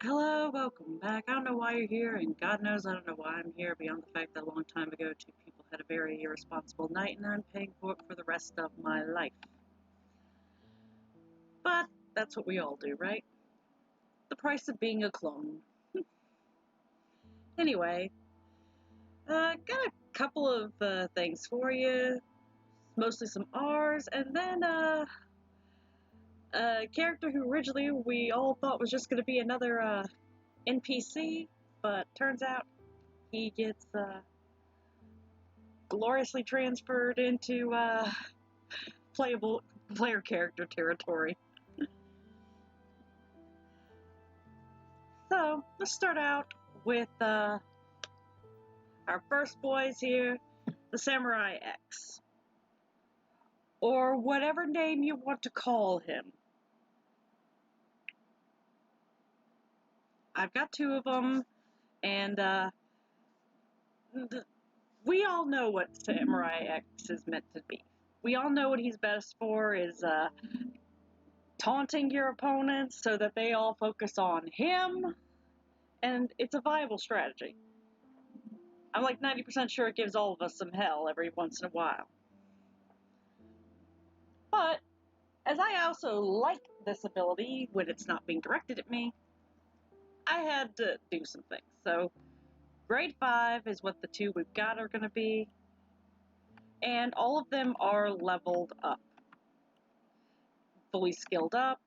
Hello, welcome back. I don't know why you're here, and God knows I don't know why I'm here, beyond the fact that a long time ago two people had a very irresponsible night, and I'm paying for it for the rest of my life. But that's what we all do, right? The price of being a clone. Anyway, got a couple of things for you, mostly some R's, and then a character who originally we all thought was just going to be another NPC, but turns out he gets gloriously transferred into playable player character territory. So let's start out with our first boys here, the Samurai X, or whatever name you want to call him. I've got two of them, and we all know what Samurai X is meant to be. We all know what he's best for is taunting your opponents so that they all focus on him, and it's a viable strategy. I'm like 90% sure it gives all of us some hell every once in a while. But, as I also like this ability when it's not being directed at me, I had to do some things. So, grade 5 is what the two we've got are going to be, and all of them are leveled up. Fully skilled up.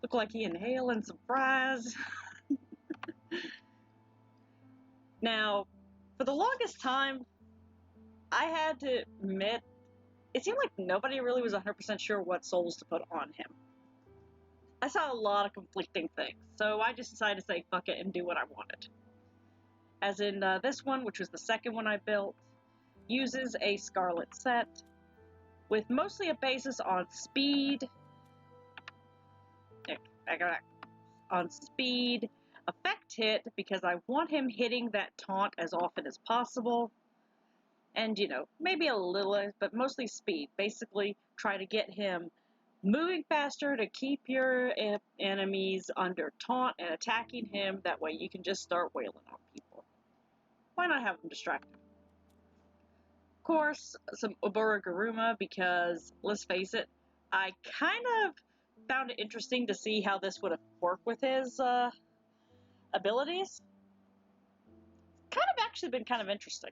Look like he inhaling some fries. Now, for the longest time, I had to admit, it seemed like nobody really was 100% sure what souls to put on him. I saw a lot of conflicting things, so I just decided to say fuck it and do what I wanted. As in this one, which was the second one I built, uses a Scarlet set with mostly a basis on speed, effect hit, because I want him hitting that taunt as often as possible, and maybe a little, but mostly speed. Basically, try to get him moving faster to keep your enemies under taunt and attacking him. That way you can just start wailing on people. Why not have them distracted? Of course, some Obura Garuma, because let's face it, I kind of found it interesting to see how this would work with his abilities. Kind of actually been kind of interesting.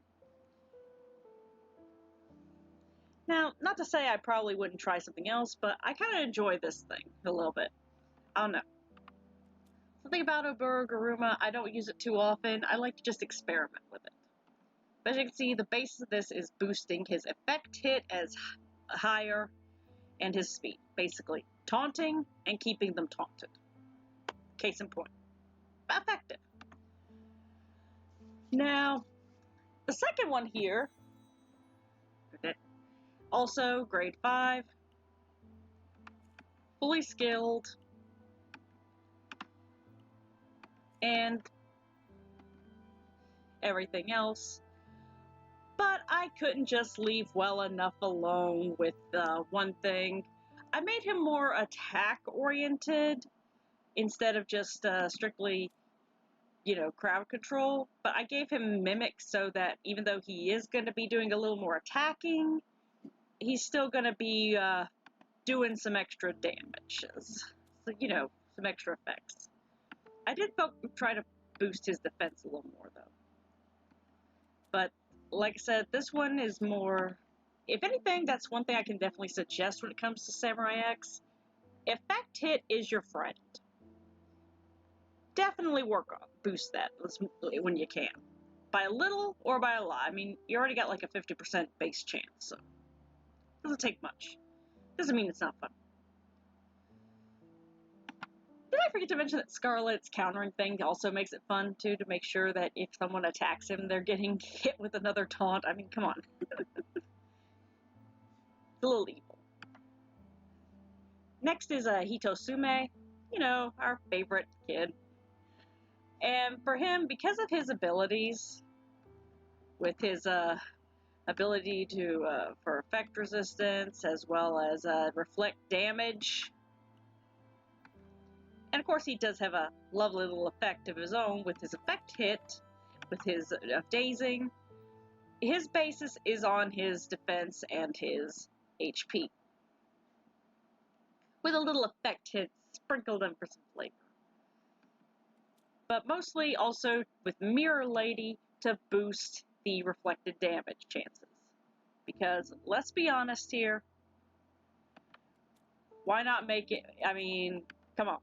Now, not to say I probably wouldn't try something else, but I kind of enjoy this thing a little bit. I don't know. Something about Obura Garuma, I don't use it too often. I like to just experiment with it. But as you can see, the base of this is boosting his effect hit as higher and his speed. Basically, taunting and keeping them taunted. Case in point. Effective. Now, the second one here, also grade 5, fully skilled, and everything else. But I couldn't just leave well enough alone with one thing. I made him more attack-oriented instead of just strictly, crowd control. But I gave him Mimic so that even though he is going to be doing a little more attacking, he's still going to be doing some extra damages. So, some extra effects. I did try to boost his defense a little more, though. But, like I said, this one is more... If anything, that's one thing I can definitely suggest when it comes to Samurai X. Effect hit is your friend. Definitely boost that when you can. By a little or by a lot. I mean, you already got like a 50% base chance, so... Doesn't take much. Doesn't mean it's not fun. Did I forget to mention that Scarlet's countering thing also makes it fun, too, to make sure that if someone attacks him, they're getting hit with another taunt? I mean, come on. It's a little evil. Next is Hitotsume, our favorite kid. And for him, because of his abilities, with his ability to for effect resistance, as well as reflect damage, And of course, he does have a lovely little effect of his own with his effect hit, with his dazing. His basis is on his defense and his HP, with a little effect hit sprinkled in for some flavor. But mostly also with Mirror Lady to boost the reflected damage chances. Because let's be honest here, why not make it? I mean, come on.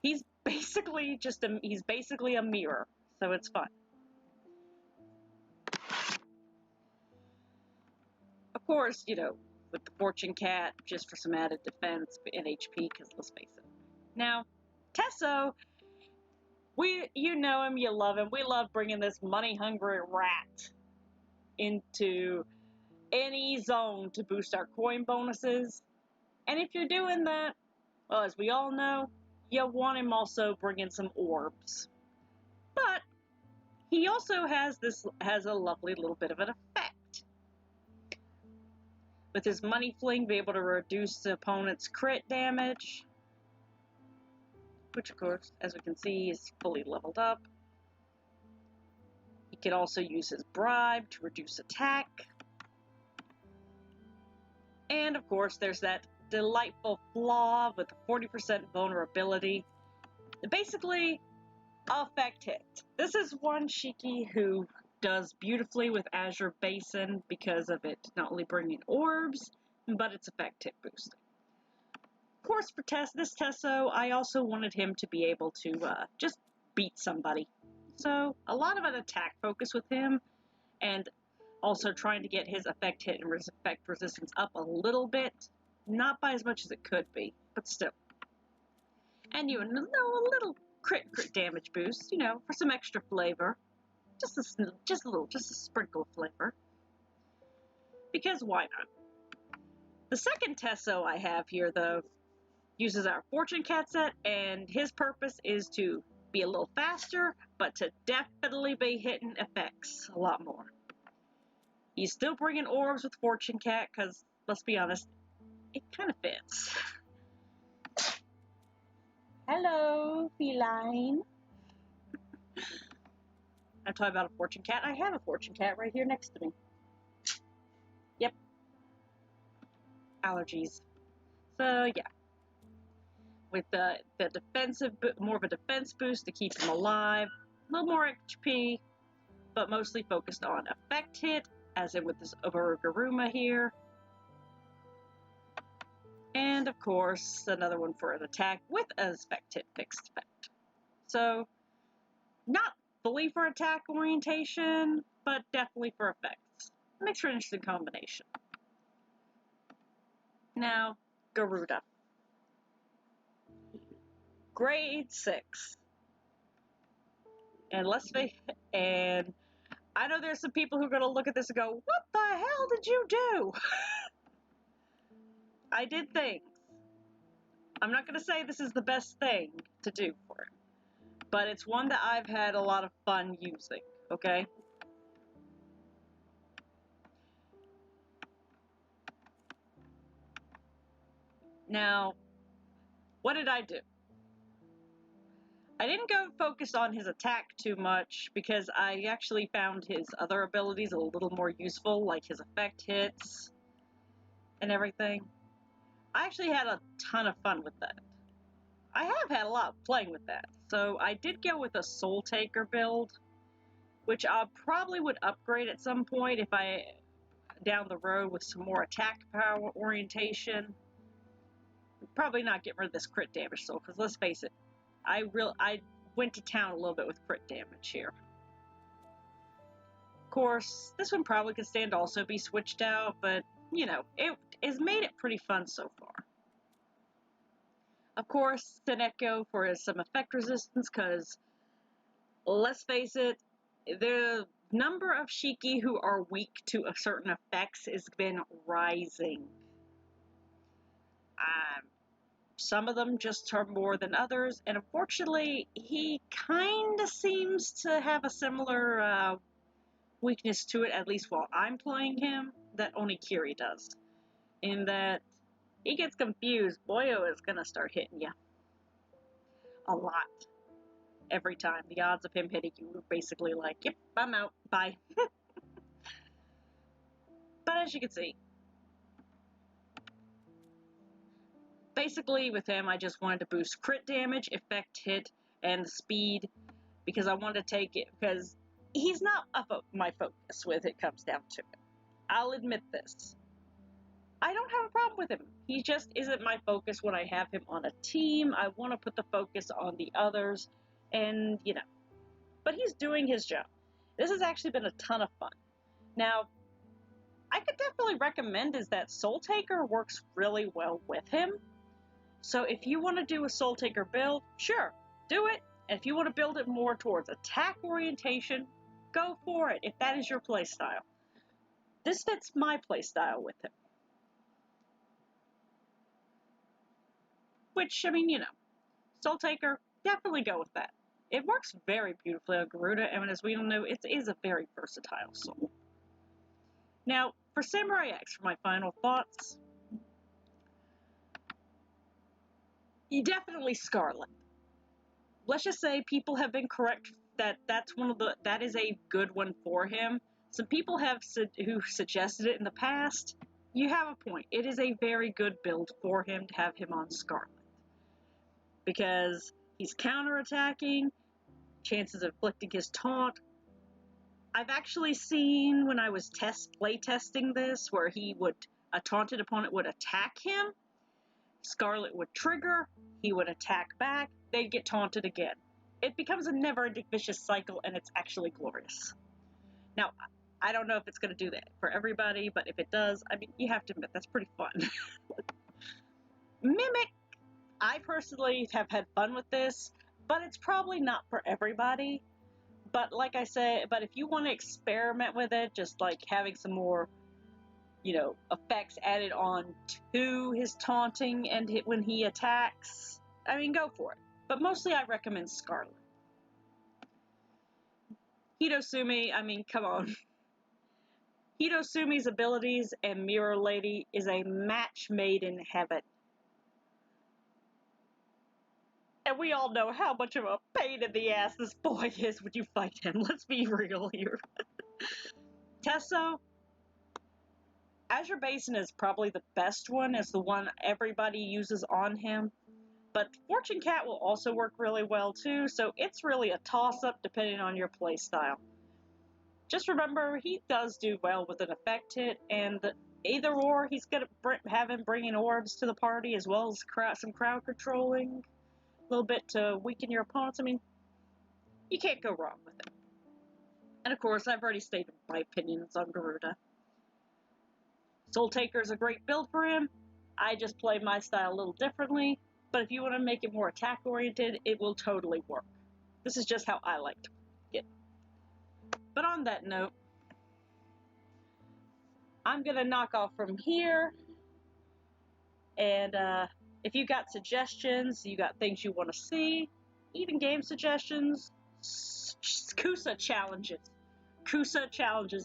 He's basically a mirror, so it's fun. Of course, with the Fortune Cat, just for some added defense and HP, because let's face it. Now, Tesso, you know him, you love him. We love bringing this money-hungry rat into any zone to boost our coin bonuses. And if you're doing that, well, as we all know, you want him also bringing some orbs. But he also has a lovely little bit of an effect. With his money fling, be able to reduce the opponent's crit damage, which of course, as we can see, is fully leveled up. He can also use his bribe to reduce attack. And of course, there's that delightful flaw with 40% vulnerability. Basically, effect hit. This is one Shiki who does beautifully with Azure Basin because of it not only bringing orbs, but its effect hit boosting. Of course, for this Tesso, I also wanted him to be able to just beat somebody. So, a lot of an attack focus with him, and also trying to get his effect hit and effect resistance up a little bit. Not by as much as it could be, but still. And a little crit damage boost, for some extra flavor. Just a sprinkle of flavor. Because why not? The second Tesso I have here, though, uses our Fortune Cat set, and his purpose is to be a little faster, but to definitely be hitting effects a lot more. He's still bringing orbs with Fortune Cat, because, let's be honest, it kind of fits. Hello, feline. I'm talking about a Fortune Cat. I have a Fortune Cat right here next to me. Yep. Allergies. So, yeah. With the defensive, more of a defense boost to keep him alive, a little more HP, but mostly focused on effect hit, as in with this Garuma here. And of course, another one for an attack with an effect hit fixed effect. So, not fully for attack orientation, but definitely for effects. Makes for an interesting combination. Now, Garuda. Grade 6. And and I know there's some people who are going to look at this and go, what the hell did you do? I did things. I'm not going to say this is the best thing to do for him, but it's one that I've had a lot of fun using, okay? Now, what did I do? I didn't go focus on his attack too much because I actually found his other abilities a little more useful, like his effect hits and everything. I actually had a ton of fun with that. I have had a lot of playing with that. So I did go with a Soul Taker build, which I probably would upgrade at some point if I down the road with some more attack power orientation. Probably not get rid of this crit damage soul, because let's face it, I went to town a little bit with crit damage here. Of course, this one probably could stand to also be switched out, but, it has made it pretty fun so far. Of course, Seneko for some effect resistance, because, let's face it, the number of Shiki who are weak to certain effects has been rising. Some of them just are more than others, and unfortunately, he kind of seems to have a similar weakness to it, at least while I'm playing him, that only Kiri does. In that, he gets confused, Boyo is gonna start hitting you. A lot. Every time. The odds of him hitting you are basically like, yep, I'm out. Bye. But as you can see, basically with him, I just wanted to boost crit damage, effect hit, and speed, because I wanted to take it, because he's not my focus when it comes down to it. I'll admit this. I don't have a problem with him. He just isn't my focus when I have him on a team. I want to put the focus on the others, and, you know. But he's doing his job. This has actually been a ton of fun. Now, I could definitely recommend is that Soul Taker works really well with him. So if you want to do a Soul Taker build, sure, do it. And if you want to build it more towards attack orientation, go for it if that is your playstyle. This fits my playstyle with him. Which, I mean, you know, Soul Taker, definitely go with that. It works very beautifully on Garuda, and as we all know, it is a very versatile soul. Now, for Samurai X, for my final thoughts, you definitely Scarlet. Let's just say people have been correct that that is a good one for him. Some people have who suggested it in the past. You have a point. It is a very good build for him to have him on Scarlet, because he's counterattacking, chances of inflicting his taunt. I've actually seen when I was play testing this where a taunted opponent would attack him, Scarlet would trigger, he would attack back, they'd get taunted again. It becomes a never-ending vicious cycle, and it's actually glorious. Now, I don't know if it's going to do that for everybody, but if it does, I mean, you have to admit, that's pretty fun. Mimic, I personally have had fun with this, but it's probably not for everybody. But like I said, but if you want to experiment with it, just like having some more, you know, effects added on to his taunting and when he attacks, I mean, go for it. But mostly I recommend Scarlet. Hitotsume, I mean, come on. Hitotsume's abilities and Mirror Lady is a match made in heaven. And we all know how much of a pain in the ass this boy is when you fight him. Let's be real here. Tesso, Azure Basin is probably the best one, as the one everybody uses on him. But Fortune Cat will also work really well too, so it's really a toss-up depending on your playstyle. Just remember, he does do well with an effect hit, and either or, he's going to have him bringing orbs to the party, as well as some crowd controlling, a little bit to weaken your opponents. I mean, you can't go wrong with it. And of course, I've already stated my opinions on Garuda. Soul Taker is a great build for him. I just play my style a little differently, but if you want to make it more attack-oriented, it will totally work. This is just how I like to get. But on that note, I'm going to knock off from here, and if you got suggestions, you got things you want to see, even game suggestions, Kusa challenges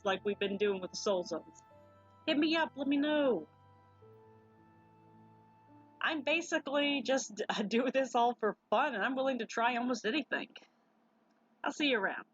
like we've been doing with the Soul Zones. Hit me up, let me know. I'm basically just doing this all for fun, and I'm willing to try almost anything. I'll see you around.